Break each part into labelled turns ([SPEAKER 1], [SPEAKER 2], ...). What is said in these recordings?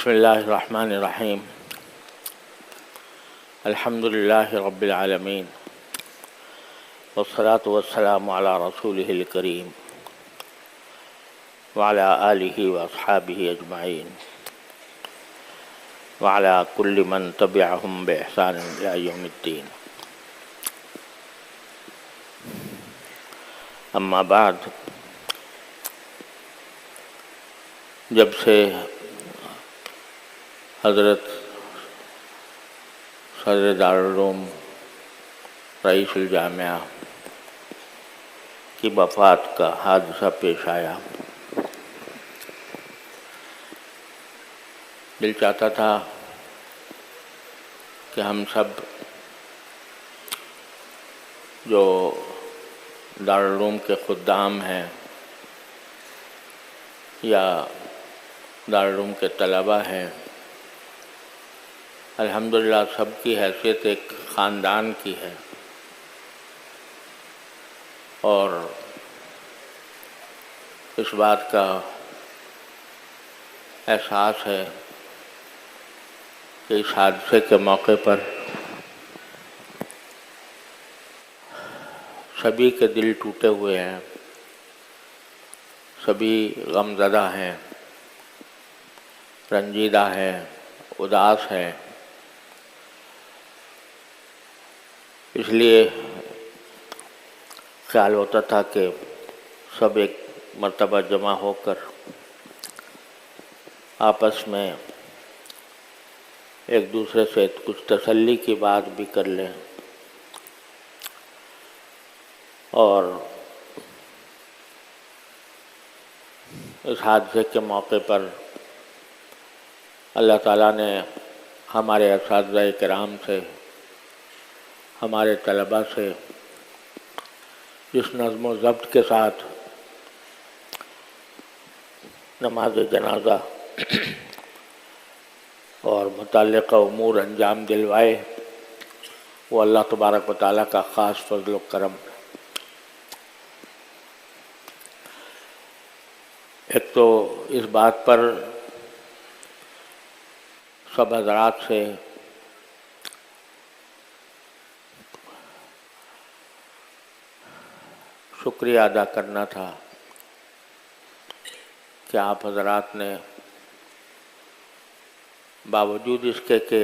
[SPEAKER 1] بسم اللہ الرحمن الرحیم الحمد للہ رب العالمین والصلاة والسلام علی رسولہ الکریم وعلی آلہ واصحابہ اجمعین وعلی کل من تبعہم بإحسان الی یوم الدین. اما بعد، جب سے حضرت صدر دارالعلوم رئیس الجامعہ کی وفات کا حادثہ پیش آیا، دل چاہتا تھا کہ ہم سب جو دارالعلوم کے خدام ہیں یا دارالعلوم کے طلباء ہیں، الحمدللہ سب کی حیثیت ایک خاندان کی ہے، اور اس بات کا احساس ہے کہ اس حادثے کے موقع پر سبھی کے دل ٹوٹے ہوئے ہیں، سبھی غمزدہ ہیں، رنجیدہ ہیں، اداس ہیں. اس لیے خیال ہوتا تھا کہ سب ایک مرتبہ جمع ہو کر آپس میں ایک دوسرے سے کچھ تسلی کی بات بھی کر لیں، اور اس حادثے کے موقع پر اللہ تعالیٰ نے ہمارے اساتذہ کرام سے، ہمارے طلباء سے جس نظم و ضبط کے ساتھ نماز جنازہ اور متعلقہ امور انجام دلوائے، وہ اللہ تبارک و تعالیٰ کا خاص فضل و کرم. ایک تو اس بات پر سب حضرات سے شکریہ ادا کرنا تھا کہ آپ حضرات نے باوجود اس کے کہ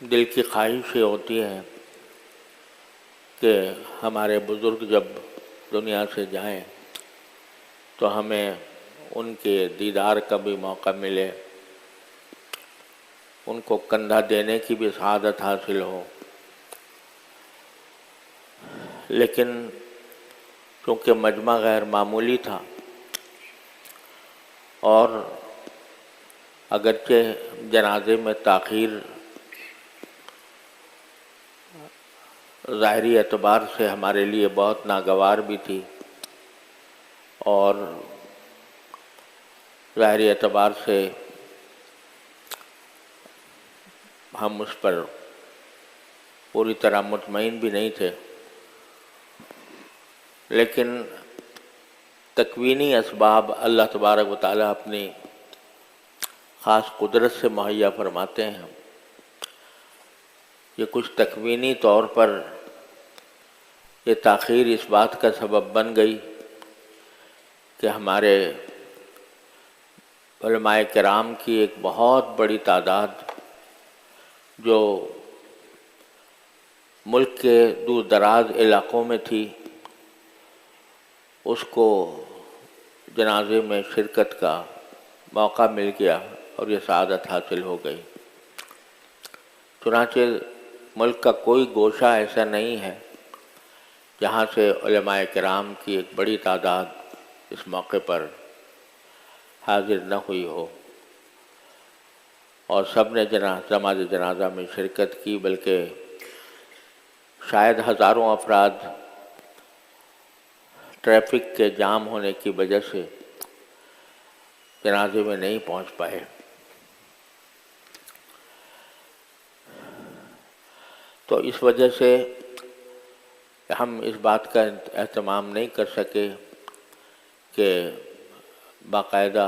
[SPEAKER 1] دل کی خواہش یہ ہوتی ہے کہ ہمارے بزرگ جب دنیا سے جائیں تو ہمیں ان کے دیدار کا بھی موقع ملے، ان کو کندھا دینے کی بھی سعادت حاصل ہو، لیکن چونکہ مجمع غیر معمولی تھا اور اگرچہ جنازے میں تاخیر ظاہری اعتبار سے ہمارے لیے بہت ناگوار بھی تھی، اور ظاہری اعتبار سے ہم اس پر پوری طرح مطمئن بھی نہیں تھے، لیکن تکوینی اسباب اللہ تبارک و تعالیٰ اپنی خاص قدرت سے مہیا فرماتے ہیں. یہ کچھ تکوینی طور پر یہ تاخیر اس بات کا سبب بن گئی کہ ہمارے علماء کرام کی ایک بہت بڑی تعداد جو ملک کے دور دراز علاقوں میں تھی، اس کو جنازے میں شرکت کا موقع مل گیا اور یہ سعادت حاصل ہو گئی. چنانچہ ملک کا کوئی گوشہ ایسا نہیں ہے جہاں سے علماء کرام کی ایک بڑی تعداد اس موقع پر حاضر نہ ہوئی ہو، اور سب نے نماز جنازہ میں شرکت کی، بلکہ شاید ہزاروں افراد ٹریفک کے جام ہونے کی وجہ سے جنازے میں نہیں پہنچ پائے. تو اس وجہ سے ہم اس بات کا اہتمام نہیں کر سکے کہ باقاعدہ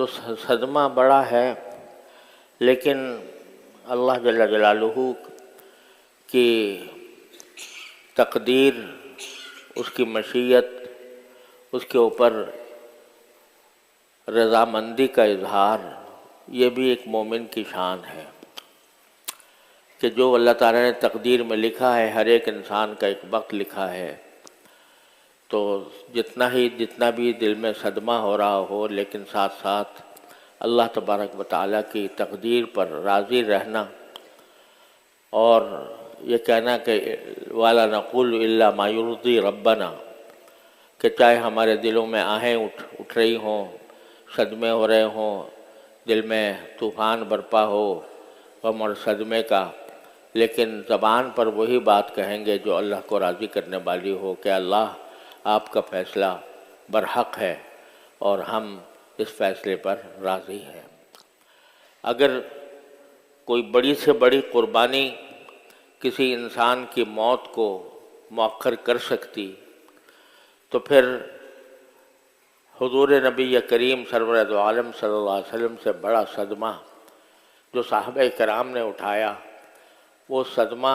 [SPEAKER 1] تو صدمہ بڑا ہے، لیکن اللہ جل جلالہ کی تقدیر، اس کی مشیت، اس کے اوپر رضامندی کا اظہار، یہ بھی ایک مومن کی شان ہے کہ جو اللہ تعالیٰ نے تقدیر میں لکھا ہے، ہر ایک انسان کا ایک وقت لکھا ہے، تو جتنا بھی دل میں صدمہ ہو رہا ہو، لیکن ساتھ ساتھ اللہ تبارک و تعالیٰ کی تقدیر پر راضی رہنا اور یہ کہنا کہ وَلَا نَقُولُ إِلَّا مَا يُرْضِي رَبَّنَا، کہ چاہے ہمارے دلوں میں آہیں اٹھ رہی ہوں، صدمے ہو رہے ہوں، دل میں طوفان برپا ہو غم اور صدمے کا، لیکن زبان پر وہی بات کہیں گے جو اللہ کو راضی کرنے والی ہو کہ اللہ آپ کا فیصلہ برحق ہے اور ہم اس فیصلے پر راضی ہیں۔ اگر کوئی بڑی سے بڑی قربانی کسی انسان کی موت کو مؤخر کر سکتی، تو پھر حضور نبی کریم سرور دو عالم صلی اللہ علیہ وسلم سے بڑا صدمہ جو صحابہ کرام نے اٹھایا، وہ صدمہ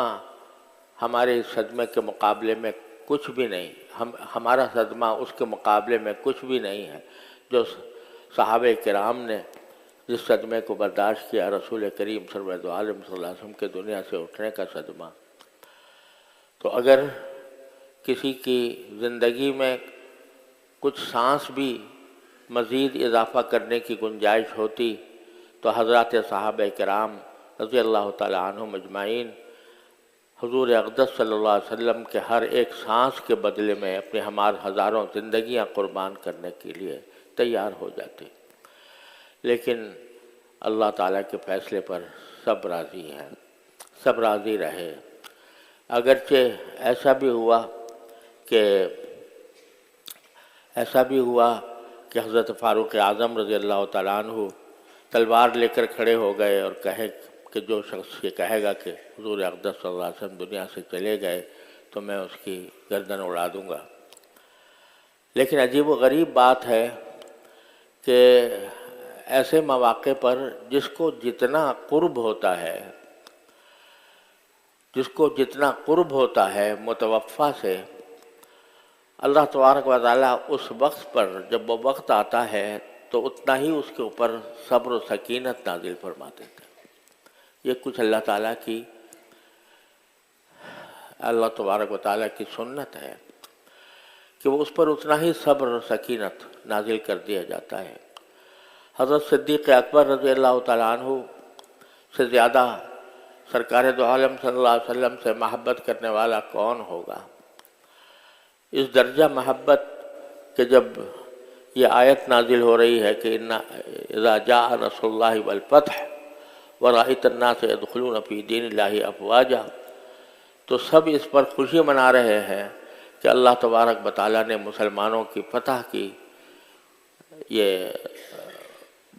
[SPEAKER 1] ہمارے اس صدمے کے مقابلے میں کچھ بھی نہیں، ہمارا صدمہ اس کے مقابلے میں کچھ بھی نہیں ہے جو صحابہ کرام نے جس صدمے کو برداشت کیا، رسول کریم سرور دو عالم صلی اللہ علیہ وسلم کے دنیا سے اٹھنے کا صدمہ۔ تو اگر کسی کی زندگی میں کچھ سانس بھی مزید اضافہ کرنے کی گنجائش ہوتی تو حضرات صحابہ کرام رضی اللہ تعالی عنہم اجمعین حضور اقدس صلی اللہ علیہ وسلم کے ہر ایک سانس کے بدلے میں اپنے ہزاروں زندگیاں قربان کرنے کے لیے تیار ہو جاتے، لیکن اللہ تعالیٰ کے فیصلے پر سب راضی ہیں، سب راضی رہے۔ اگرچہ ایسا بھی ہوا کہ حضرت فاروق اعظم رضی اللہ تعالیٰ عنہ تلوار لے کر کھڑے ہو گئے اور کہے کہ جو شخص یہ کہے گا کہ حضور اقدس صلی اللہ علیہ وسلم دنیا سے چلے گئے تو میں اس کی گردن اڑا دوں گا۔ لیکن عجیب و غریب بات ہے کہ ایسے مواقع پر جس کو جتنا قرب ہوتا ہے متوفی سے، اللہ تبارک و تعالیٰ اس وقت پر جب وہ وقت آتا ہے تو اتنا ہی اس کے اوپر صبر و سکینت نازل فرماتے تھے۔ یہ کچھ اللہ تبارک و تعالیٰ کی سنت ہے کہ وہ اس پر اتنا ہی صبر و سکینت نازل کر دیا جاتا ہے۔ حضرت صدیق اکبر رضی اللہ تعالیٰ عنہ سے زیادہ سرکار دو عالم صلی اللہ علیہ وسلم سے محبت کرنے والا کون ہوگا؟ اس درجہ محبت کہ جب یہ آیت نازل ہو رہی ہے کہ اذا جاء رسول اللہ والفتح ورأیت الناس يدخلون فی دین اللہ افواجا، تو سب اس پر خوشی منا رہے ہیں کہ اللہ تبارک و تعالیٰ نے مسلمانوں کی فتح کی یہ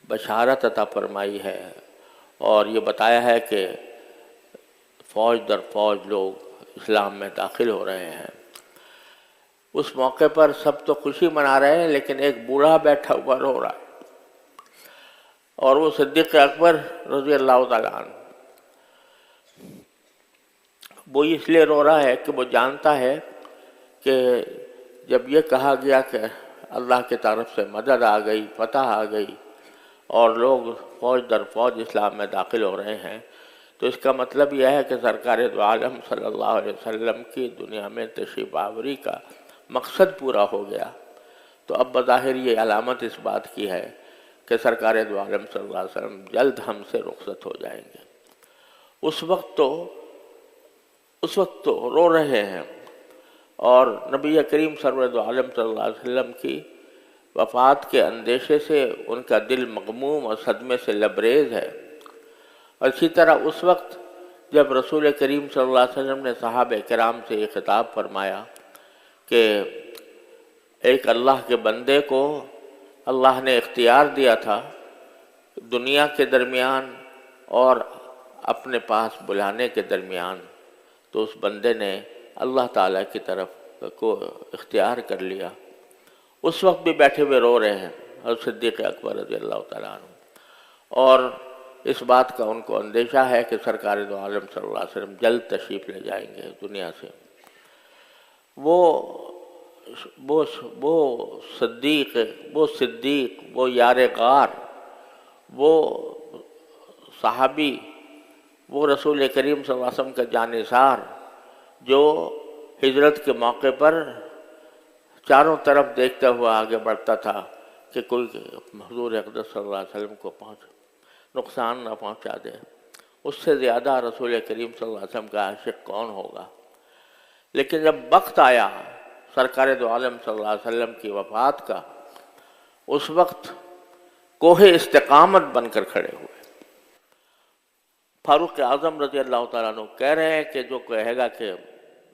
[SPEAKER 1] بشارت عطا فرمائی ہے اور یہ بتایا ہے کہ فوج در فوج لوگ اسلام میں داخل ہو رہے ہیں۔ اس موقع پر سب تو خوشی منا رہے ہیں، لیکن ایک بوڑھا بیٹھا ہوا رو رہا ہے، اور وہ صدیق اکبر رضی اللہ تعالیٰ عنہ۔ وہ اس لیے رو رہا ہے کہ وہ جانتا ہے کہ جب یہ کہا گیا کہ اللہ کی طرف سے مدد آ گئی، فتح آ گئی اور لوگ فوج در فوج اسلام میں داخل ہو رہے ہیں، تو اس کا مطلب یہ ہے کہ سرکار دو عالم صلی اللہ علیہ وسلم کی دنیا میں تشریف آوری کا مقصد پورا ہو گیا۔ تو اب بظاہر یہ علامت اس بات کی ہے کہ سرکار دو عالم صلی اللہ علیہ وسلم جلد ہم سے رخصت ہو جائیں گے۔ اس وقت تو رو رہے ہیں، اور نبی کریم سرور دو عالم صلی اللہ علیہ وسلم کی وفات کے اندیشے سے ان کا دل مغموم اور صدمے سے لبریز ہے۔ اور اسی طرح اس وقت جب رسول کریم صلی اللہ علیہ وسلم نے صحابہ کرام سے یہ خطاب فرمایا کہ ایک اللہ کے بندے کو اللہ نے اختیار دیا تھا دنیا کے درمیان اور اپنے پاس بلانے کے درمیان، تو اس بندے نے اللہ تعالیٰ کی طرف کو اختیار کر لیا۔ اس وقت بھی بیٹھے ہوئے رو رہے ہیں حضرت صدیق اکبر رضی اللہ تعالیٰ عنہ، اور اس بات کا ان کو اندیشہ ہے کہ سرکار دو عالم صلی اللہ علیہ وسلم جلد تشریف لے جائیں گے دنیا سے۔ وہ صدیق، وہ یار غار، وہ صحابی، وہ رسول کریم صلی اللہ علیہ وسلم کا جانثار، جو ہجرت کے موقع پر چاروں طرف دیکھتا ہوا آگے بڑھتا تھا کہ کوئی حضور اقدس صلی اللہ علیہ وسلم کو نقصان نہ پہنچا دے۔ اس سے زیادہ رسول کریم صلی اللہ علیہ وسلم کا عاشق کون ہوگا؟ لیکن جب وقت آیا سرکار دو عالم صلی اللہ علیہ وسلم کی وفات کا، اس وقت کوہ استقامت بن کر کھڑے ہوئے۔ فاروق اعظم رضی اللہ تعالیٰ عنہ کہہ رہے ہیں کہ جو کہے گا کہ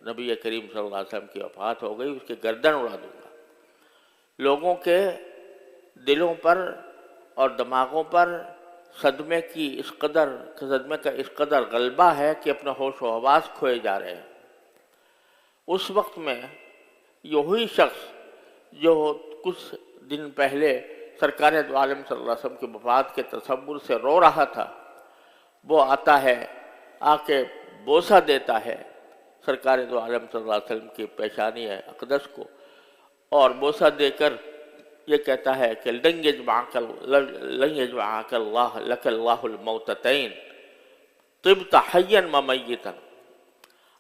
[SPEAKER 1] نبی کریم صلی اللہ علیہ وسلم کی وفات ہو گئی، اس کی گردن اڑا دوں گا۔ لوگوں کے دلوں پر اور دماغوں پر صدمے کا اس قدر غلبہ ہے کہ اپنا ہوش و حواس کھوئے جا رہے ہیں۔ اس وقت میں یہی شخص جو کچھ دن پہلے سرکار دو عالم صلی اللہ علیہ وسلم کی وفات کے تصور سے رو رہا تھا، وہ آتا ہے، آ کے بوسہ دیتا ہے سرکار دو عالم صلی اللہ علیہ وسلم کی پیشانی اقدس کو، اور بوسہ دے کر یہ کہتا ہے کہ لن یجمعک اللہ لک اللہ الموتتین طبت حیا و میتا۔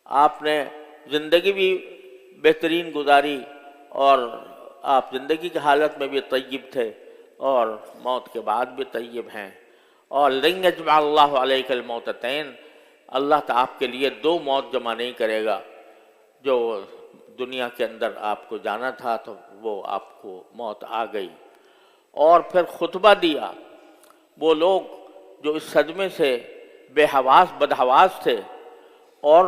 [SPEAKER 1] آپ نے زندگی بھی بہترین گزاری، اور آپ زندگی کی حالت میں بھی طیب تھے اور موت کے بعد بھی طیب ہیں، اور لن یجمع اللہ علیک الموتتین، اللہ تعالیٰ آپ کے لیے دو موت جمع نہیں کرے گا۔ جو دنیا کے اندر آپ کو جانا تھا تو وہ آپ کو موت آ گئی۔ اور پھر خطبہ دیا۔ وہ لوگ جو اس صدمے سے بدحواس تھے اور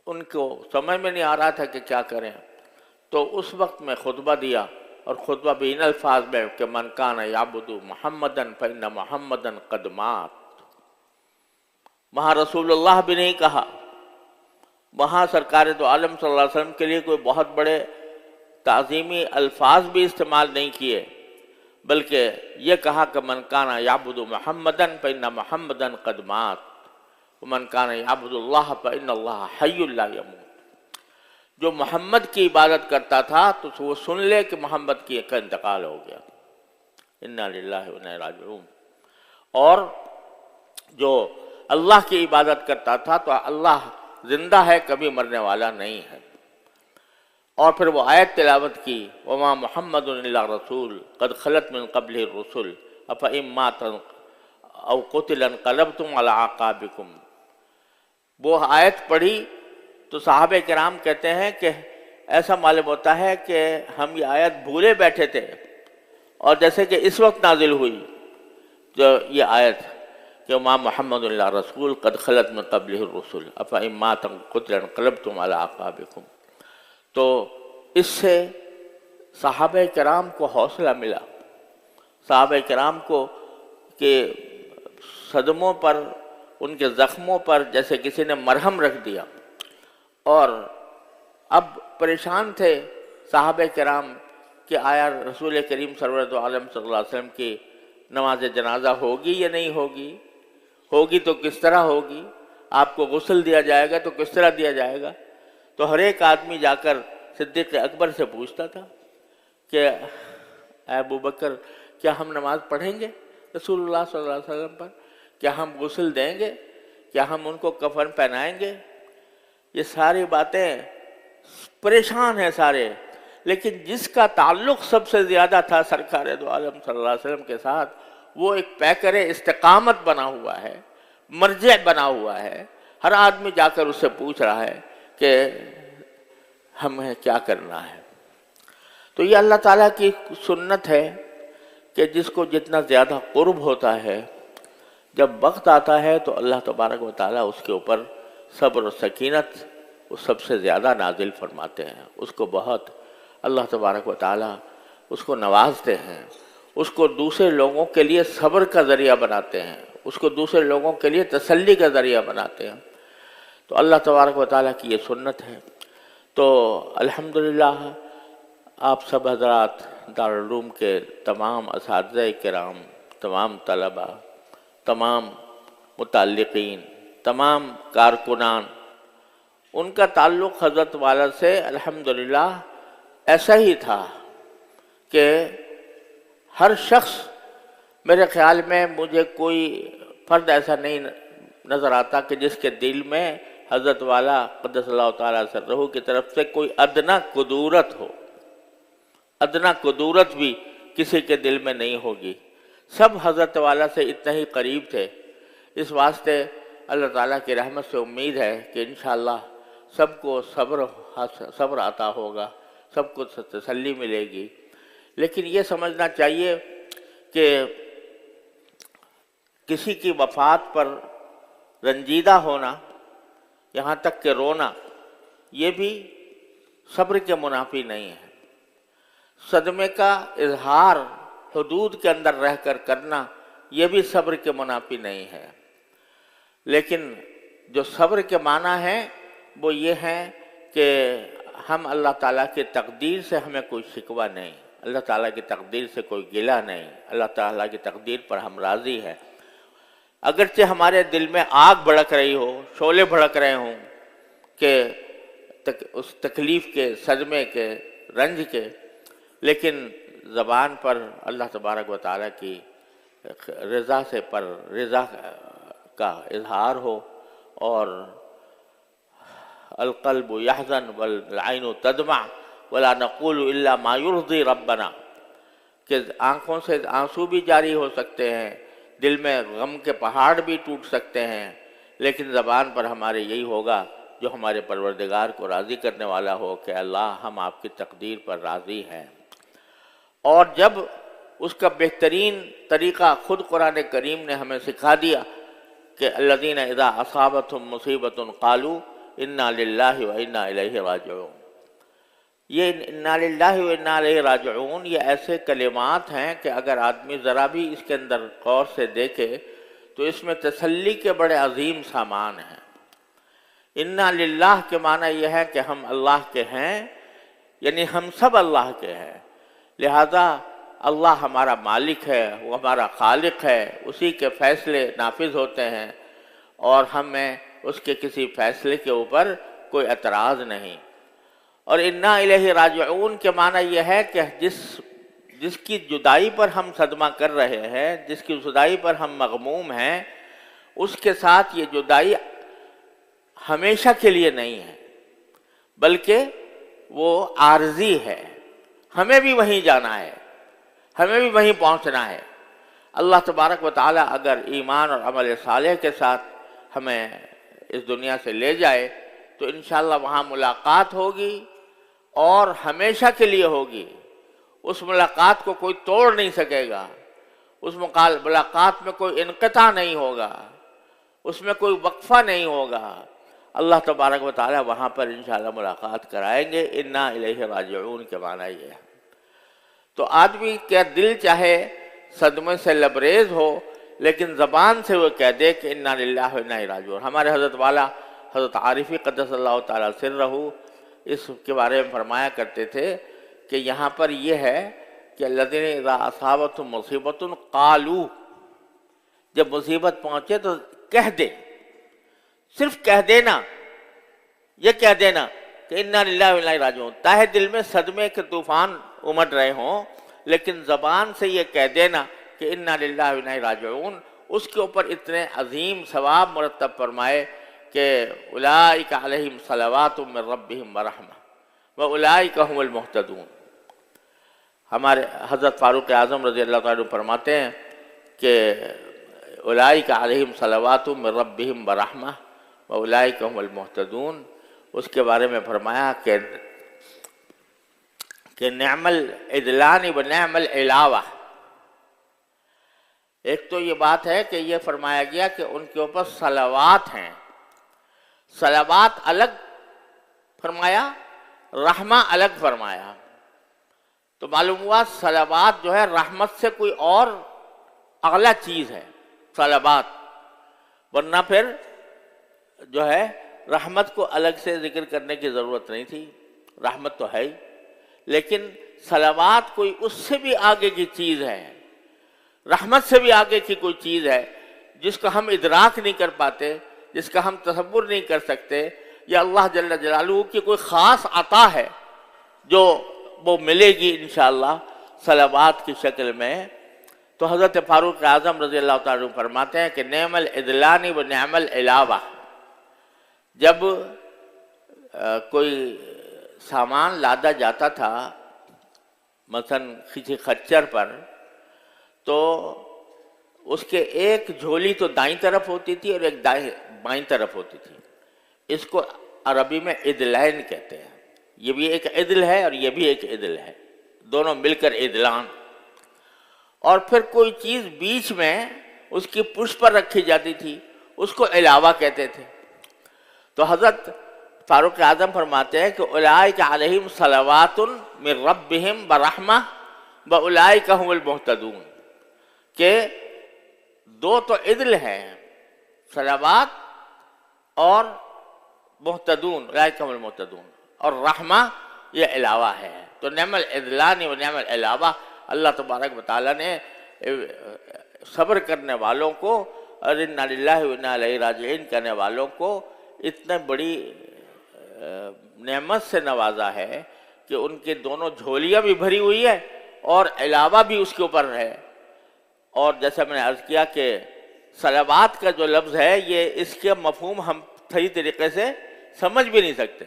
[SPEAKER 1] ان کو سمجھ میں نہیں آ رہا تھا کہ کیا کریں، تو اس وقت میں خطبہ دیا، اور خطبہ بھی ان الفاظ میں کہ من کان یعبد محمدن فإن محمدن قد مات۔ وہاں رسول اللہ بھی نہیں کہا، وہاں سرکار دو عالم صلی اللہ علیہ وسلم کے لیے کوئی بہت بڑے تعظیمی الفاظ بھی استعمال نہیں کیے، بلکہ یہ کہا کہ من کان یعبد محمدن فإن محمدن قد مات ومن کان یعبد اللہ فإن اللہ حی لا یموت۔ جو محمد کی عبادت کرتا تھا تو وہ سن لے کہ محمد کا انتقال ہو گیا، انا للہ و انا الیہ راجعون۔ اور جو اللہ کی عبادت کرتا تھا تو اللہ زندہ ہے، کبھی مرنے والا نہیں ہے۔ اور پھر وہ آیت تلاوت کی، وما محمد الا رسول قد خلت من قبلہ الرسل افإن مات او قتل انقلبتم علی اعقابکم۔ وہ آیت پڑھی تو صحابہ کرام کہتے ہیں کہ ایسا معلوم ہوتا ہے کہ ہم یہ آیت بھولے بیٹھے تھے، اور جیسے کہ اس وقت نازل ہوئی جو یہ آیت کہ وما محمد الا رسول قد خلت من قبلہ الرسل افإن مات او قتل انقلبتم علی اعقابکم۔ تو اس سے صحابہ کرام کو حوصلہ ملا، صحابہ کرام کو کہ صدموں پر، ان کے زخموں پر جیسے کسی نے مرہم رکھ دیا، اور اب پریشان تھے صحابہ کرام کہ آیا رسول کریم سرور عالم صلی اللہ علیہ وسلم کی نماز جنازہ ہوگی یا نہیں ہوگی، ہوگی تو کس طرح ہوگی، آپ کو غسل دیا جائے گا تو کس طرح دیا جائے گا۔ تو ہر ایک آدمی جا کر صدیق اکبر سے پوچھتا تھا کہ اے ابو بکر، کیا ہم نماز پڑھیں گے رسول اللہ صلی اللہ علیہ وسلم پر؟ کیا ہم غسل دیں گے؟ کیا ہم ان کو کفن پہنائیں گے؟ یہ ساری باتیں، پریشان ہیں سارے، لیکن جس کا تعلق سب سے زیادہ تھا سرکار دو عالم صلی اللہ علیہ وسلم کے ساتھ، وہ ایک پیکر استقامت بنا ہوا ہے، مرجع بنا ہوا ہے۔ ہر آدمی جا کر اس سے پوچھ رہا ہے کہ ہمیں کیا کرنا ہے۔ تو یہ اللہ تعالیٰ کی سنت ہے کہ جس کو جتنا زیادہ قرب ہوتا ہے، جب وقت آتا ہے تو اللہ تبارک و تعالیٰ اس کے اوپر صبر و سکینت وہ سب سے زیادہ نازل فرماتے ہیں، اس کو بہت اللہ تبارک و تعالیٰ اس کو نوازتے ہیں، اس کو دوسرے لوگوں کے لیے صبر کا ذریعہ بناتے ہیں، اس کو دوسرے لوگوں کے لیے تسلی کا ذریعہ بناتے ہیں۔ تو اللہ تبارک و تعالیٰ کی یہ سنت ہے۔ تو الحمدللہ آپ سب حضرات دارالعلوم کے تمام اساتذہ کرام، تمام طلباء، تمام متعلقین، تمام کارکنان، ان کا تعلق حضرت والا سے الحمدللہ ایسا ہی تھا کہ ہر شخص، میرے خیال میں مجھے کوئی فرد ایسا نہیں نظر آتا کہ جس کے دل میں حضرت والا قدس اللہ تعالیٰ سرہ کی طرف سے کوئی ادنا قدورت ہو، ادنا قدورت بھی کسی کے دل میں نہیں ہوگی۔ سب حضرت والا سے اتنا ہی قریب تھے۔ اس واسطے اللہ تعالیٰ کی رحمت سے امید ہے کہ انشاءاللہ سب کو صبر عطا ہوگا، سب کو تسلی ملے گی۔ لیکن یہ سمجھنا چاہیے کہ کسی کی وفات پر رنجیدہ ہونا، یہاں تک کہ رونا، یہ بھی صبر کے منافی نہیں ہے۔ صدمے کا اظہار حدود کے اندر رہ کر کرنا، یہ بھی صبر کے منافی نہیں ہے۔ لیکن جو صبر کے معنی ہے وہ یہ ہے کہ ہم اللہ تعالیٰ کی تقدیر سے ہمیں کوئی شکوہ نہیں، اللہ تعالیٰ کی تقدیر سے کوئی گلہ نہیں، اللہ تعالیٰ کی تقدیر پر ہم راضی ہیں۔ اگرچہ ہمارے دل میں آگ بھڑک رہی ہو، شعلے بھڑک رہے ہوں کہ اس تکلیف کے، صدمے کے، رنج کے، لیکن زبان پر اللہ تبارک و تعالیٰ کی رضا سے رضا کا اظہار ہو، اور القلب یحزن والعین تدمع ولا نقول الا ما یرضی ربنا، کہ آنکھوں سے آنسو بھی جاری ہو سکتے ہیں، دل میں غم کے پہاڑ بھی ٹوٹ سکتے ہیں، لیکن زبان پر ہمارے یہی ہوگا جو ہمارے پروردگار کو راضی کرنے والا ہو کہ اللہ ہم آپ کی تقدیر پر راضی ہیں۔ اور جب اس کا بہترین طریقہ خود قرآن کریم نے ہمیں سکھا دیا کہ الذین اذا اصابتهم مصیبۃ قالوا انا للہ و انا الیہ راجعون، یہ انا للہ و انا الیہ راجعون یہ ایسے کلمات ہیں کہ اگر آدمی ذرا بھی اس کے اندر غور سے دیکھے تو اس میں تسلی کے بڑے عظیم سامان ہیں۔ انا للہ کے معنی یہ ہے کہ ہم اللہ کے ہیں، یعنی ہم سب اللہ کے ہیں، لہذا اللہ ہمارا مالک ہے، وہ ہمارا خالق ہے، اسی کے فیصلے نافذ ہوتے ہیں، اور ہمیں اس کے کسی فیصلے کے اوپر کوئی اعتراض نہیں۔ اور انا الیہ راجعون کے معنی یہ ہے کہ جس کی جدائی پر ہم صدمہ کر رہے ہیں، جس کی جدائی پر ہم مغموم ہیں، اس کے ساتھ یہ جدائی ہمیشہ کے لیے نہیں ہے، بلکہ وہ عارضی ہے، ہمیں بھی وہیں جانا ہے، ہمیں بھی وہیں پہنچنا ہے۔ اللہ تبارک و تعالیٰ اگر ایمان اور عمل صالح کے ساتھ ہمیں اس دنیا سے لے جائے تو انشاءاللہ وہاں ملاقات ہوگی، اور ہمیشہ کے لیے ہوگی۔ اس ملاقات کو کوئی توڑ نہیں سکے گا، اس ملاقات میں کوئی انقطاع نہیں ہوگا، اس میں کوئی وقفہ نہیں ہوگا۔ اللہ تبارک و تعالیٰ وہاں پر انشاءاللہ ملاقات کرائیں گے۔ انا الیہ راجعون کے معنی یہ ہے۔ تو آدمی کا دل چاہے صدمے سے لبریز ہو، لیکن زبان سے وہ کہہ دے کہ انا للہ و انا الیہ راجعون۔ ہمارے حضرت والا حضرت عارفی قدس اللہ تعالیٰ سرہ اس کے بارے میں فرمایا کرتے تھے کہ یہاں پر یہ ہے کہ الذین اذا اصابتهم مصیبۃ قالوا، جب مصیبت پہنچے تو کہہ دے، صرف کہہ دینا، یہ کہہ دینا کہ انا للہ و انا الیہ راجعون، تاہے دل میں صدمے کے طوفان امڑ رہے ہوں، لیکن زبان سے یہ کہہ دینا کہ انا للہ و انا الیہ راجعون، اس کے اوپر اتنے عظیم ثواب مرتب فرمائے کہ اولئک علیہم صلوات من ربہم ورحمہ واولئک هم المہتدون۔ ہمارے حضرت فاروق اعظم رضی اللہ تعالیٰ عنہ فرماتے ہیں کہ اولئک علیہم صلوات من ربہم ورحمہ واولئک هم المہتدون۔ اس کے بارے میں فرمایا کہ نعم العدلان و نعم العلاوہ۔ ایک تو یہ بات ہے کہ یہ فرمایا گیا کہ ان کے اوپر صلوات ہیں، صلوات الگ فرمایا، رحمہ الگ فرمایا، تو معلوم ہوا صلوات جو ہے رحمت سے کوئی اور اعلیٰ چیز ہے صلوات، ورنہ پھر جو ہے رحمت کو الگ سے ذکر کرنے کی ضرورت نہیں تھی، رحمت تو ہے ہی، لیکن صلوات کوئی اس سے بھی آگے کی چیز ہے، رحمت سے بھی آگے کی کوئی چیز ہے جس کو ہم ادراک نہیں کر پاتے، جس کا ہم تصور نہیں کر سکتے، یا اللہ جل جلالہ کی کوئی خاص عطا ہے جو وہ ملے گی انشاءاللہ صلوات کی شکل میں۔ تو حضرت فاروق اعظم رضی اللہ تعالیٰ عنہ فرماتے ہیں کہ نعم الادلان و نعم العلاوہ، جب کوئی سامان لادا جاتا تھا مثلا کسی خچر پر، تو اس کے ایک جھولی تو دائیں طرف ہوتی تھی اور ایک بائیں طرف ہوتی تھی۔ اس کو عربی میں عدلین کہتے ہیں، یہ بھی ایک عدل ہے اور یہ بھی ایک عدل ہے، دونوں مل کر عدلان۔ اور پھر کوئی چیز بیچ میں اس کی پشت پر رکھی جاتی تھی، اس کو علاوہ کہتے تھے۔ تو حضرت فاروق اعظم فرماتے ہیں کہ اولئک علیہم صلوات من ربہم ورحمہ واولئک هم المہتدون، کہ دو تو عدل ہیں، صلوات اور محتدون، اولئک هم المہتدون، اور رحمہ یہ علاوہ ہے۔ تو نعم العدلان و نعم العلاوہ، اللہ تبارک و تعالیٰ نے صبر کرنے والوں کو اور انا للہ و انا الیہ راجعون کرنے والوں کو اتنا بڑی نعمت سے نوازا ہے کہ ان کے دونوں جھولیاں بھی بھری ہوئی ہے اور علاوہ بھی اس کے اوپر ہے۔ اور جیسا میں نے عرض کیا کہ صلوات کا جو لفظ ہے، یہ اس کے مفہوم ہم صحیح طریقے سے سمجھ بھی نہیں سکتے۔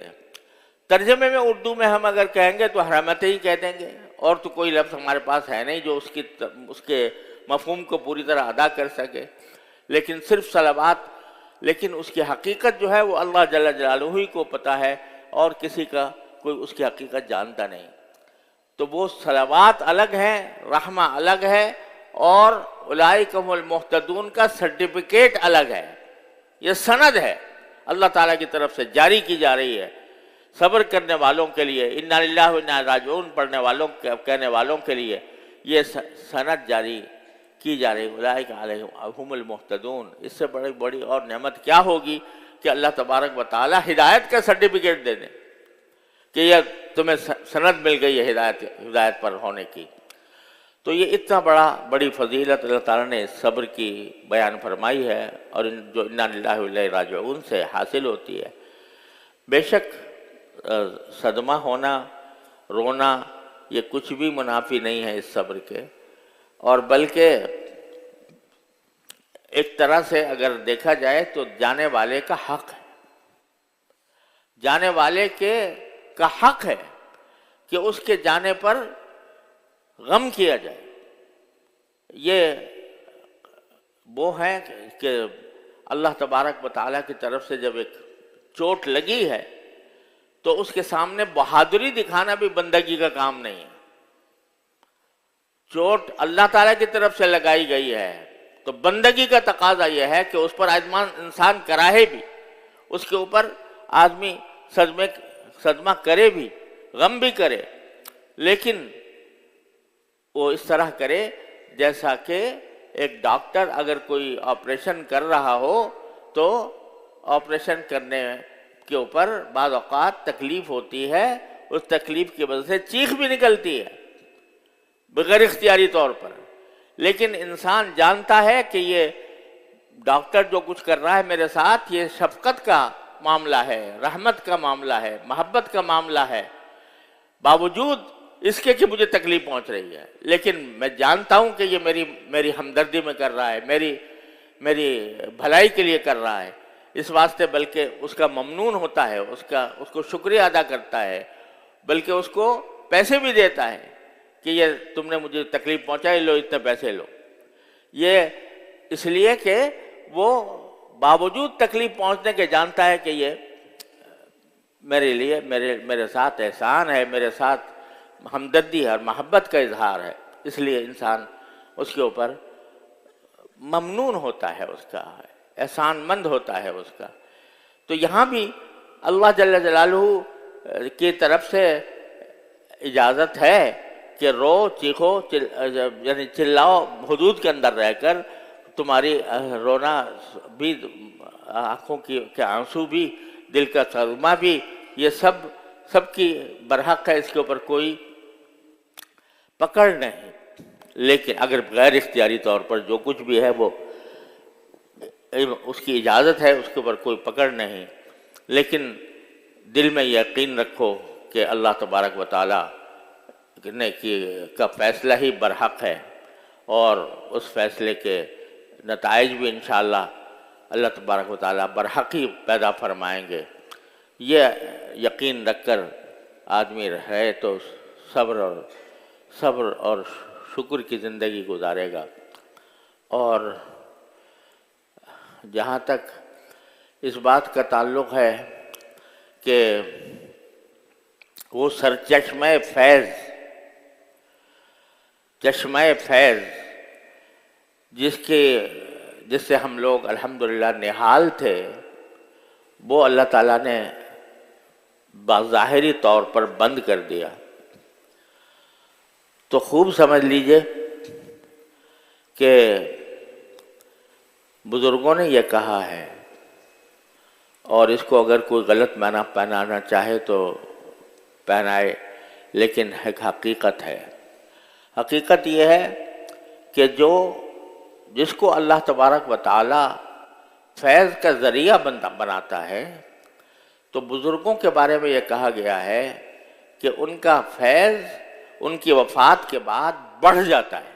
[SPEAKER 1] ترجمے میں اردو میں ہم اگر کہیں گے تو رحمت ہی کہہ دیں گے، اور تو کوئی لفظ ہمارے پاس ہے نہیں جو اس کے مفہوم کو پوری طرح ادا کر سکے، لیکن صرف صلوات، لیکن اس کی حقیقت جو ہے وہ اللہ جل جلالہ ہی کو پتہ ہے، اور کسی کا کوئی اس کی حقیقت جانتا نہیں۔ تو وہ صلوات الگ ہیں، رحمہ الگ ہے، اور اولئک هم المہتدون کا سرٹیفکیٹ الگ ہے۔ یہ سند ہے اللہ تعالیٰ کی طرف سے جاری کی جا رہی ہے صبر کرنے والوں کے لیے، انا للہ و انا الیہ راجعون پڑھنے والوں کہنے والوں کے لیے یہ سند جاری کی جا رہی ہے، اولئک علیہم المہتدون۔ اس سے بڑی اور نعمت کیا ہوگی کہ اللہ تبارک و تعالیٰ ہدایت کا سرٹیفکیٹ دے دیں کہ یہ تمہیں سند مل گئی ہے ہدایت پر ہونے کی۔ تو یہ اتنا بڑی فضیلت اللہ تعالیٰ نے صبر کی بیان فرمائی ہے، اور جو انا للہ و الیہ راجعون سے حاصل ہوتی ہے۔ بے شک صدمہ ہونا، رونا، یہ کچھ بھی منافی نہیں ہے اس صبر کے، اور بلکہ ایک طرح سے اگر دیکھا جائے تو جانے والے کا حق ہے، جانے والے کا حق ہے کہ اس کے جانے پر غم کیا جائے۔ یہ وہ ہے کہ اللہ تبارک و تعالیٰ کی طرف سے جب ایک چوٹ لگی ہے تو اس کے سامنے بہادری دکھانا بھی بندگی کا کام نہیں ہے۔ چوٹ اللہ تعالیٰ کی طرف سے لگائی گئی ہے تو بندگی کا تقاضا یہ ہے کہ اس پر انسان کراہے بھی، اس کے اوپر آدمی صدمہ کرے بھی، غم بھی کرے، لیکن وہ اس طرح کرے جیسا کہ ایک ڈاکٹر اگر کوئی آپریشن کر رہا ہو تو آپریشن کرنے کے اوپر بعض اوقات تکلیف ہوتی ہے، اس تکلیف کی وجہ سے چیخ بھی نکلتی ہے بغیر اختیاری طور پر، لیکن انسان جانتا ہے کہ یہ ڈاکٹر جو کچھ کر رہا ہے میرے ساتھ یہ شفقت کا معاملہ ہے، رحمت کا معاملہ ہے، محبت کا معاملہ ہے، باوجود اس کے کہ مجھے تکلیف پہنچ رہی ہے، لیکن میں جانتا ہوں کہ یہ میری ہمدردی میں کر رہا ہے، میری بھلائی کے لیے کر رہا ہے، اس واسطے بلکہ اس کا ممنون ہوتا ہے، اس کو شکریہ ادا کرتا ہے، بلکہ اس کو پیسے بھی دیتا ہے کہ یہ تم نے مجھے تکلیف پہنچائی، لو اتنے پیسے لو۔ یہ اس لیے کہ وہ باوجود تکلیف پہنچنے کے جانتا ہے کہ یہ میرے لیے میرے ساتھ احسان ہے، میرے ساتھ ہمدردی ہے اور محبت کا اظہار ہے، اس لیے انسان اس کے اوپر ممنون ہوتا ہے، اس کا احسان مند ہوتا ہے اس کا۔ تو یہاں بھی اللہ جل جلالہ کی طرف سے اجازت ہے کہ رو، چیخو، یعنی چلاؤ، حدود کے اندر رہ کر، تمہاری رونا بھی، آنکھوں کے آنسو بھی، دل کا صدمہ بھی، یہ سب کی برحق ہے، اس کے اوپر کوئی پکڑ نہیں، لیکن اگر غیر اختیاری طور پر جو کچھ بھی ہے وہ اس کی اجازت ہے، اس کے اوپر کوئی پکڑ نہیں، لیکن دل میں یقین رکھو کہ اللہ تبارک و تعالیٰ نے کا فیصلہ ہی برحق ہے، اور اس فیصلے کے نتائج بھی انشاءاللہ اللہ تبارک و تعالیٰ برحق ہی پیدا فرمائیں گے۔ یہ یقین رکھ کر آدمی رہے تو صبر اور شکر کی زندگی گزارے گا۔ اور جہاں تک اس بات کا تعلق ہے کہ وہ سرچشمہ فیض، چشمہ فیض جس سے ہم لوگ الحمدللہ نہال تھے، وہ اللہ تعالیٰ نے بظاہری طور پر بند کر دیا۔ تو خوب سمجھ لیجئے کہ بزرگوں نے یہ کہا ہے، اور اس کو اگر کوئی غلط معنی پہنانا چاہے تو پہنائے، لیکن ایک حقیقت ہے۔ حقیقت یہ ہے کہ جس کو اللہ تبارک و تعالی فیض کا ذریعہ بناتا ہے، تو بزرگوں کے بارے میں یہ کہا گیا ہے کہ ان کا فیض ان کی وفات کے بعد بڑھ جاتا ہے۔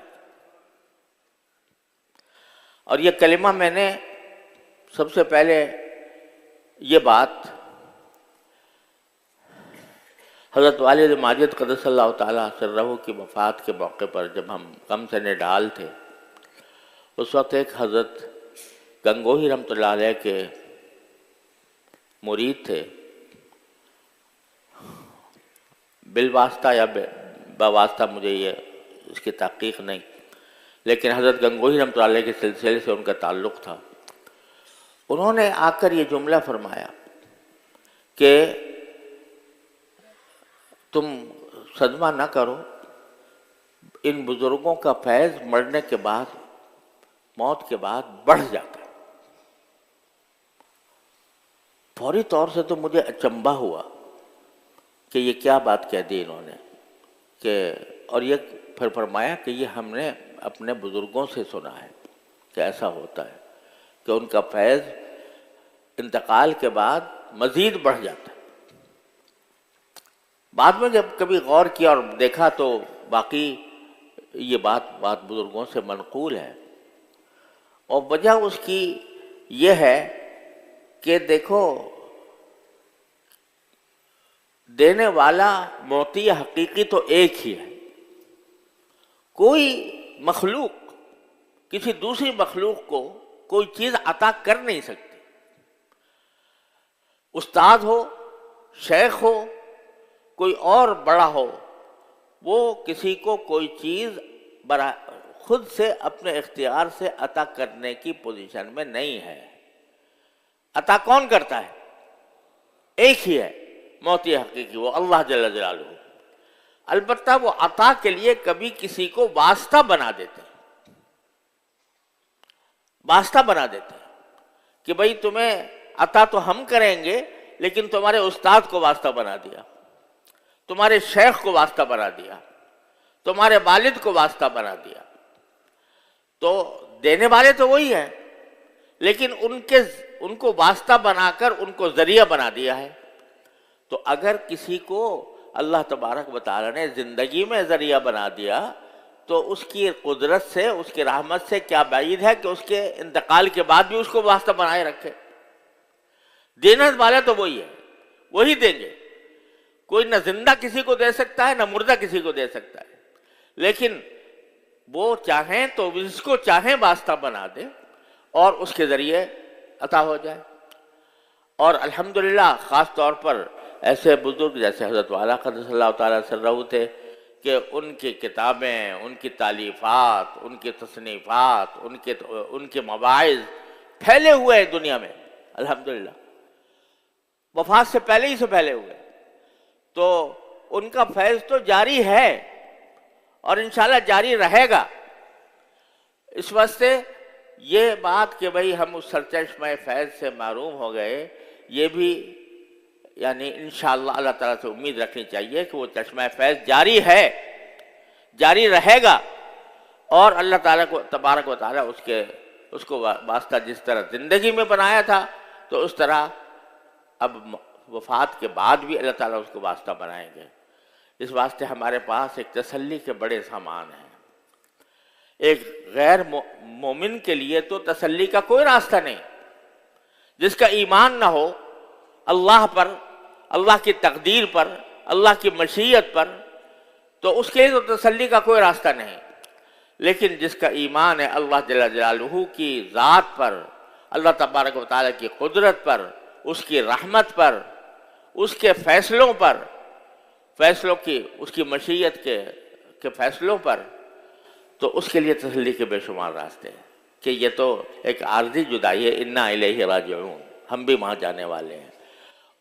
[SPEAKER 1] اور یہ کلمہ میں نے سب سے پہلے یہ بات حضرت والد ماجد قدس اللہ تعالیٰ سرہ کی وفات کے موقع پر جب ہم غم سے نڈال تھے، اس وقت ایک حضرت گنگوہی رحمۃ اللہ علیہ کے مرید تھے، بالواسطہ یا بواسطہ مجھے اس کی تحقیق نہیں، لیکن حضرت گنگوہی رحمۃ اللہ علیہ کے سلسلے سے ان کا تعلق تھا۔ انہوں نے آ کر یہ جملہ فرمایا کہ تم صدمہ نہ کرو، ان بزرگوں کا فیض مرنے کے بعد، موت کے بعد بڑھ جاتا ہے۔ فوری طور سے تو مجھے اچنبھا ہوا کہ یہ کیا بات کہہ دی انہوں نے، اور یہ پھر فرمایا کہ یہ ہم نے اپنے بزرگوں سے سنا ہے کہ ایسا ہوتا ہے کہ ان کا فیض انتقال کے بعد مزید بڑھ جاتا ہے۔ بعد میں جب کبھی غور کیا اور دیکھا تو باقی یہ بات بزرگوں سے منقول ہے، اور وجہ اس کی یہ ہے کہ دیکھو، دینے والا معطی حقیقی تو ایک ہی ہے۔ کوئی مخلوق کسی دوسری مخلوق کو کوئی چیز عطا کر نہیں سکتی۔ استاد ہو، شیخ ہو، کوئی اور بڑا ہو، وہ کسی کو کوئی چیز خود سے اپنے اختیار سے عطا کرنے کی پوزیشن میں نہیں ہے۔ عطا کون کرتا ہے؟ ایک ہی ہے معطی حقیقی، وہ اللہ جل جلالہ۔ البتہ وہ عطا کے لیے کبھی کسی کو واسطہ بنا دیتے ہیں، واسطہ بنا دیتے ہیں کہ بھئی تمہیں عطا تو ہم کریں گے، لیکن تمہارے استاد کو واسطہ بنا دیا، تمہارے شیخ کو واسطہ بنا دیا، تمہارے والد کو واسطہ بنا دیا۔ تو دینے والے تو وہی ہیں، لیکن ان کو واسطہ بنا کر ان کو ذریعہ بنا دیا ہے۔ تو اگر کسی کو اللہ تبارک و تعالی نے زندگی میں ذریعہ بنا دیا، تو اس کی قدرت سے، اس کی رحمت سے کیا بعید ہے کہ اس کے انتقال کے بعد بھی اس کو واسطہ بنائے رکھے۔ دینے والا تو وہی ہے، وہی دیں گے۔ کوئی نہ زندہ کسی کو دے سکتا ہے، نہ مردہ کسی کو دے سکتا ہے، لیکن وہ چاہیں تو جس کو چاہیں واسطہ بنا دے اور اس کے ذریعے عطا ہو جائے۔ اور الحمدللہ خاص طور پر ایسے بزرگ جیسے حضرت والا قدس اللہ تعالیٰ سرہ تھے کہ ان کی کتابیں، ان کی تالیفات، ان کی تصنیفات، ان کے مواعظ پھیلے ہوئے ہیں دنیا میں الحمدللہ، وفات سے پہلے ہی سے پھیلے ہوئے۔ تو ان کا فیض تو جاری ہے اور انشاءاللہ جاری رہے گا۔ اس واسطے یہ بات کہ بھئی ہم اس سرچشمہ فیض سے محروم ہو گئے، یہ بھی یعنی انشاءاللہ اللہ تعالیٰ سے امید رکھنی چاہیے کہ وہ چشمہ فیض جاری ہے، جاری رہے گا، اور اللہ تعالیٰ کو تبارک و تعالیٰ اس کو واسطہ جس طرح زندگی میں بنایا تھا تو اس طرح اب وفات کے بعد بھی اللہ تعالیٰ اس کو واسطہ بنائیں گے۔ اس واسطے ہمارے پاس ایک تسلی کے بڑے سامان ہیں۔ ایک غیر مومن کے لیے تو تسلی کا کوئی راستہ نہیں، جس کا ایمان نہ ہو اللہ پر، اللہ کی تقدیر پر، اللہ کی مشیت پر، تو اس کے لیے تو تسلی کا کوئی راستہ نہیں۔ لیکن جس کا ایمان ہے اللہ جل جلالہ کی ذات پر، اللہ تبارک و تعالیٰ کی قدرت پر، اس کی رحمت پر، اس کے فیصلوں پر، اس کی مشیت کے فیصلوں پر، تو اس کے لیے تسلی کے بے شمار راستے ہیں کہ یہ تو ایک عارضی جدائی ہے، انا الیہ راجعون، ہم بھی وہاں جانے والے ہیں۔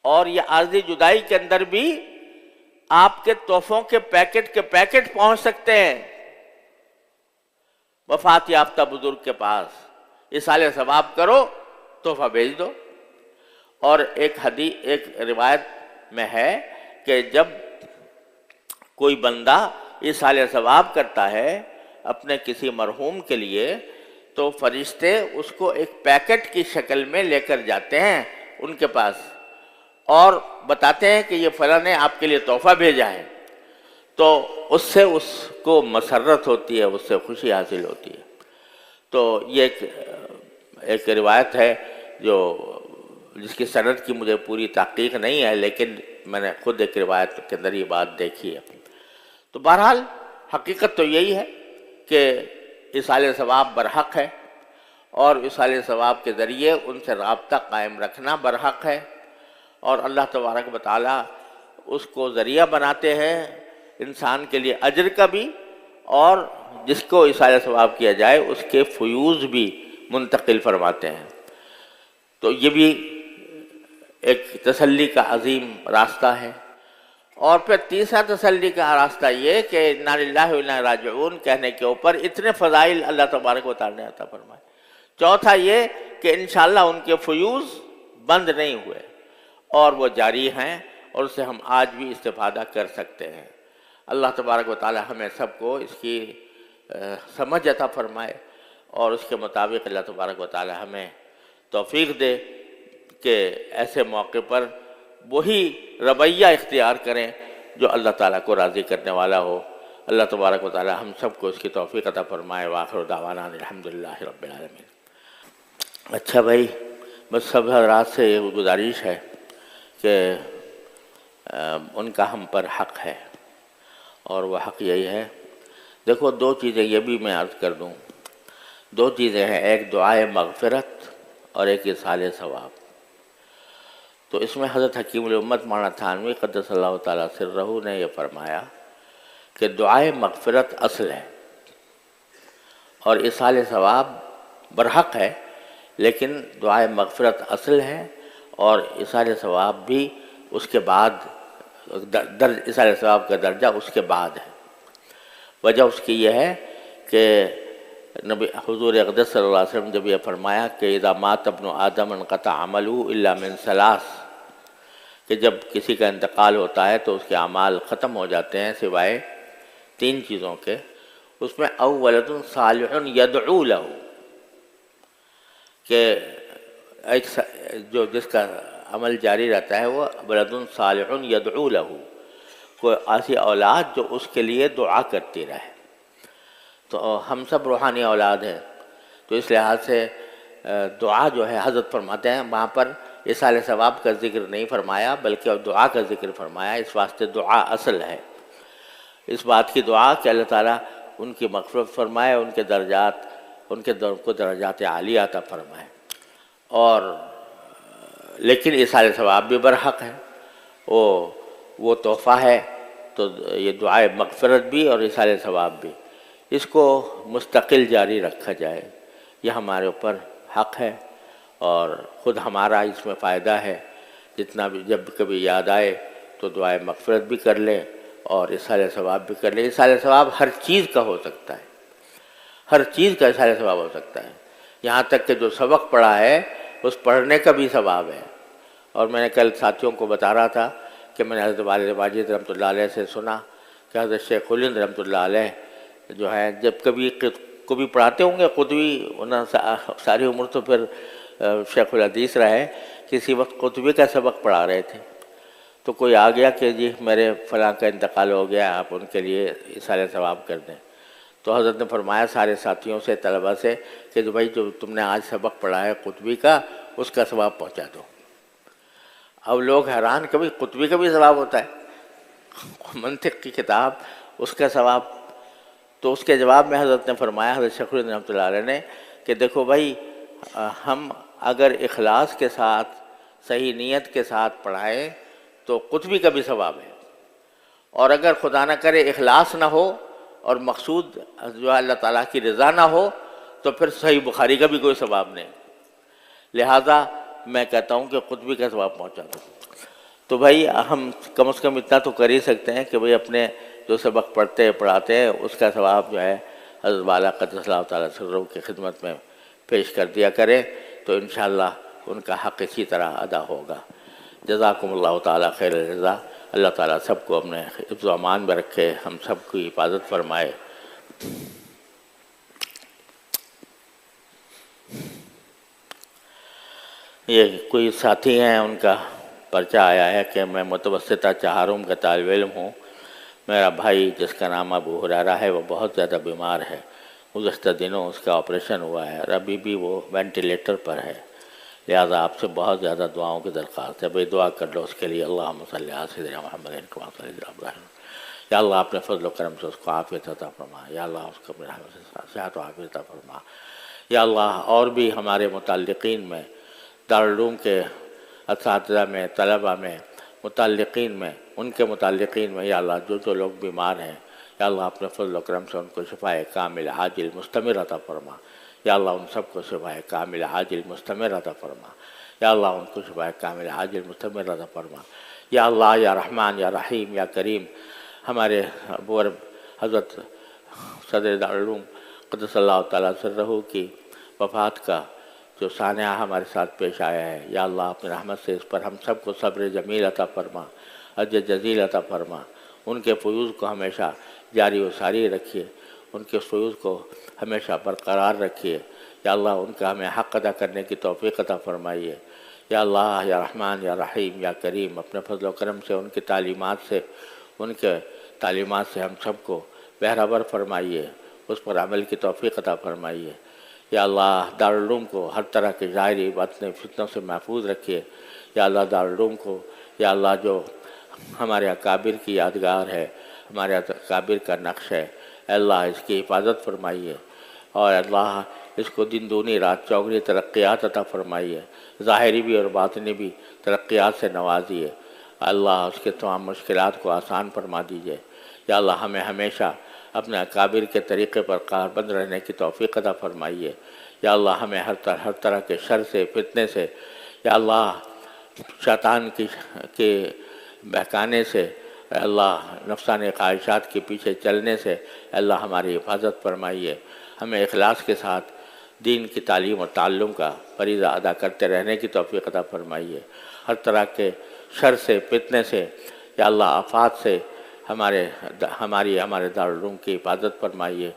[SPEAKER 1] اور یہ عارضی جدائی کے اندر بھی آپ کے تحفوں کے پیکٹ پہنچ سکتے ہیں وفات یافتہ بزرگ کے پاس۔ اصال ثواب کرو، تحفہ بھیج دو۔ اور ایک روایت میں ہے کہ جب کوئی بندہ اصال ثواب کرتا ہے اپنے کسی مرحوم کے لیے، تو فرشتے اس کو ایک پیکٹ کی شکل میں لے کر جاتے ہیں ان کے پاس، اور بتاتے ہیں کہ یہ فلاں نے آپ کے لیے تحفہ بھیجا ہے۔ تو اس سے اس کو مسرت ہوتی ہے، اس سے خوشی حاصل ہوتی ہے۔ تو یہ ایک روایت ہے جس کی سند کی مجھے پوری تحقیق نہیں ہے، لیکن میں نے خود ایک روایت کے اندر یہ بات دیکھی ہے۔ تو بہرحال حقیقت تو یہی ہے کہ اصال ثواب برحق ہے، اور اصال ثواب کے ذریعے ان سے رابطہ قائم رکھنا برحق ہے، اور اللہ تبارک و تعالیٰ اس کو ذریعہ بناتے ہیں انسان کے لیے اجر کا بھی، اور جس کو اصال ثواب کیا جائے اس کے فیوز بھی منتقل فرماتے ہیں۔ تو یہ بھی ایک تسلی کا عظیم راستہ ہے۔ اور پھر تیسرا تسلی کا راستہ یہ کہ انا للہ و انا راجعون کہنے کے اوپر اتنے فضائل اللہ تبارک و تعالیٰ نے عطا فرمائے۔ چوتھا یہ کہ انشاءاللہ ان کے فیوز بند نہیں ہوئے اور وہ جاری ہیں، اور اس سے ہم آج بھی استفادہ کر سکتے ہیں۔ اللہ تبارک و تعالیٰ ہمیں سب کو اس کی سمجھ عطا فرمائے، اور اس کے مطابق اللہ تبارک و تعالیٰ ہمیں توفیق دے کہ ایسے موقع پر وہی رویہ اختیار کریں جو اللہ تعالیٰ کو راضی کرنے والا ہو۔ اللہ تبارک و تعالیٰ ہم سب کو اس کی توفیق عطا فرمائے۔ وآخر دعوانا الحمدللہ رب العالمین۔ اچھا بھائی، بس سب حضرات سے یہ گزارش ہے کہ ان کا ہم پر حق ہے، اور وہ حق یہی ہے، دیکھو دو چیزیں یہ بھی میں عرض کر دوں، دو چیزیں ہیں، ایک دعائے مغفرت اور ایک اصال ثواب۔ تو اس میں حضرت حکیم الامت مولانا تھانوی قدس اللہ تعالیٰ سرہ نے یہ فرمایا کہ دعائے مغفرت اصل ہے اور اصال ثواب برحق ہے، لیکن دعائے مغفرت اصل ہے اور اصال ثواب بھی اس کے بعد، اصال ثواب کا درجہ اس کے بعد ہے۔ وجہ اس کی یہ ہے کہ نبی حضور اقدس صلی اللہ علیہ وسلم جب یہ فرمایا کہ اذا مات ابن آدم انقطع عملہ الا من ثلاث، کہ جب کسی کا انتقال ہوتا ہے تو اس کے اعمال ختم ہو جاتے ہیں سوائے تین چیزوں کے، اس میں او ولد صالح یدعو لہ، کہ ایک جو جس کا عمل جاری رہتا ہے وہ ولد صالح یدعو لہ، کوئی ایسی اولاد جو اس کے لیے دعا کرتی رہے۔ تو ہم سب روحانی اولاد ہیں، تو اس لحاظ سے دعا جو ہے حضرت فرماتے ہیں وہاں پر اصال ثواب کا ذکر نہیں فرمایا بلکہ دعا کا ذکر فرمایا، اس واسطے دعا اصل ہے۔ اس بات کی دعا کہ اللہ تعالیٰ ان کی مغفرت فرمائے، ان کے درجات، ان کو درجات عالیہ عطا فرمائے۔ اور لیکن اصال ثواب بھی برحق ہے، وہ تحفہ ہے، تو یہ دعائے مغفرت بھی اور اصال ثواب بھی، اس کو مستقل جاری رکھا جائے، یہ ہمارے اوپر حق ہے، اور خود ہمارا اس میں فائدہ ہے۔ جتنا بھی جب کبھی یاد آئے تو دعائے مغفرت بھی کر لیں اور اصال ثواب بھی کر لیں۔ اصال ثواب ہر چیز کا ہو سکتا ہے، ہر چیز کا اصال ثواب ہو سکتا ہے، یہاں تک کہ جو سبق پڑھا ہے اس پڑھنے کا بھی ثواب ہے۔ اور میں نے کل ساتھیوں کو بتا رہا تھا کہ میں نے حضرت والد واجد رحمۃ اللہ علیہ سے سنا کہ حضرت شیخ الہند رحمۃ اللہ علیہ جو ہے جب کبھی کبھی پڑھاتے ہوں گے قطبی، ساری عمر تو پھر شیخ الحدیث رہے، کسی وقت قطبی کا سبق پڑھا رہے تھے، تو کوئی آ گیا کہ جی میرے فلاں کا انتقال ہو گیا، آپ ان کے لیے اِیصال ثواب کر دیں۔ تو حضرت نے فرمایا سارے ساتھیوں سے، طلبہ سے کہ جو بھائی جو تم نے آج سبق پڑھا ہے قطبی کا، اس کا ثواب پہنچا دو۔ اب لوگ حیران، کبھی قطبی کا بھی ثواب ہوتا ہے، منطق کی کتاب، اس کا ثواب؟ تو اس کے جواب میں حضرت نے فرمایا، حضرت شیخ الحدیث رحمۃ اللہ علیہ نے، کہ دیکھو بھائی ہم اگر اخلاص کے ساتھ، صحیح نیت کے ساتھ پڑھائیں تو قطبی کا بھی ثواب ہے، اور اگر خدا نہ کرے اخلاص نہ ہو اور مقصود جو اللہ تعالیٰ کی رضا نہ ہو تو پھر صحیح بخاری کا بھی کوئی ثواب نہیں۔ لہٰذا میں کہتا ہوں کہ قطبی کا ثواب پہنچا دو۔ تو بھائی ہم کم از کم اتنا تو کر ہی سکتے ہیں کہ بھائی اپنے جو سبق پڑھاتے ہیں اس کا ثواب جو ہے حضرت والا قدس اللہ تعالیٰ سرہ کی خدمت میں پیش کر دیا کرے، تو انشاءاللہ ان کا حق اسی طرح ادا ہوگا۔ جزاکم اللہ تعالیٰ خیر الجزا۔ اللہ تعالیٰ سب کو اپنے حفظ و امان میں رکھے، ہم سب کی حفاظت فرمائے۔ یہ کوئی ساتھی ہیں، ان کا پرچہ آیا ہے کہ میں متوسطہ چہارم کا طالب علم ہوں، میرا بھائی جس کا نام ابو ہریرہ ہے وہ بہت زیادہ بیمار ہے، گزشتہ دنوں اس کا آپریشن ہوا ہے اور ابھی بھی وہ وینٹیلیٹر پر ہے، لہذا آپ سے بہت زیادہ دعاؤں کی درخواست ہے، بھئی دعا کر لو اس کے لیے۔ اللہم صلی علی سیدنا محمد کما صلیت علی ابراہیم۔ یا اللہ اپنے فضل و کرم سے اس کو عافیت عطا فرما، یا اللہ اس کو اپنے رحمت سے صحت و عافیت عطا فرما۔ یا اللہ اور بھی ہمارے متعلقین میں، دارالعلوم کے اساتذہ میں، طلبہ میں، متعلقین میں، ان کے متعلقین میں، یا اللہ جو لوگ بیمار ہیں، یا اللہ اپنے فضل و کرم سے ان کو شفاء کامل عاجل مستمر عطا فرما۔ یا اللہ ان سب کو شفاء کامل عاجل مستمر عطا فرما۔ یا اللہ ان کو شفاء کامل عاجل مستمر عطا فرما۔ یا اللہ یا رحمان یا رحیم یا کریم، ہمارے ابو حضرت صدر دارالعلوم قدس اللہ تعالیٰ سرہ کی وفات کا جو سانحہ ہمارے ساتھ پیش آیا ہے، یا اللہ اپنی رحمت سے اس پر ہم سب کو صبر جمیل عطا فرما، اجر جزیل عطا فرما۔ ان کے فیوض کو ہمیشہ جاری و ساری رکھیے، ان کے فیوض کو ہمیشہ برقرار رکھیے۔ یا اللہ ان کا ہمیں حق ادا کرنے کی توفیق عطا فرمائیے۔ یا اللہ یا رحمان یا رحیم یا کریم، اپنے فضل و کرم سے ان کی تعلیمات سے ہم سب کو بہرور فرمائیے، اس پر عمل کی توفیق عطا فرمائیے۔ یا اللہ دارالعلوم کو ہر طرح کے ظاہری باطنی فتنوں سے محفوظ رکھیے۔ یا اللہ دارالعلوم کو، یا اللہ جو ہمارے اکابر کی یادگار ہے، ہمارے اکابر کا نقش ہے، اے اللہ اس کی حفاظت فرمائیے، اور اللہ اس کو دن دونی رات چوگنی ترقیات عطا فرمائیے، ظاہری بھی اور باطنی بھی ترقیات سے نوازیے۔ اللہ اس کے تمام مشکلات کو آسان فرما دیجیے۔ یا اللہ ہمیں ہمیشہ اپنے اکابر کے طریقے پر کاربند رہنے کی توفیق عطا فرمائیے۔ یا اللہ ہمیں ہر طرح کے شر سے، فتنے سے، یا اللہ شیطان کے بہکانے سے، اے اللہ نفسانی خواہشات کے پیچھے چلنے سے، اے اللہ ہماری حفاظت فرمائیے۔ ہمیں اخلاص کے ساتھ دین کی تعلیم اور تعلم کا فریضہ ادا کرتے رہنے کی توفیق عطا فرمائیے۔ ہر طرح کے شر سے، فتنے سے، یا اللہ آفات سے ہمارے دارالعلوم کی حفاظت فرمائیے۔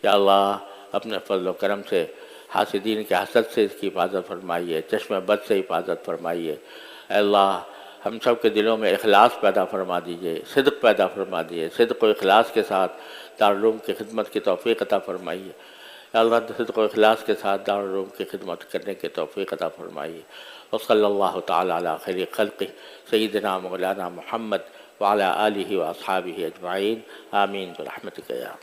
[SPEAKER 1] یا اللہ اپنے فضل و کرم سے حاسدین کے حسد سے اس کی حفاظت فرمائیے، چشم بد سے حفاظت فرمائیے۔ اے اللہ ہم سب کے دلوں میں اخلاص پیدا فرما دیجیے، صدق پیدا فرما دیجیے، صدق و اخلاص کے ساتھ دارالعلوم کی خدمت کی توفیق عطا فرمائیے۔ یا اللہ صدق و اخلاص کے ساتھ دارالعلوم کی خدمت کرنے کی توفیق عطا فرمائیے۔ وصلی اللہ تعالیٰ علی خیر خلقہ سیدنا مولانا محمد وعلی آلہ واصحابہ اجمعین، آمین برحمتک یا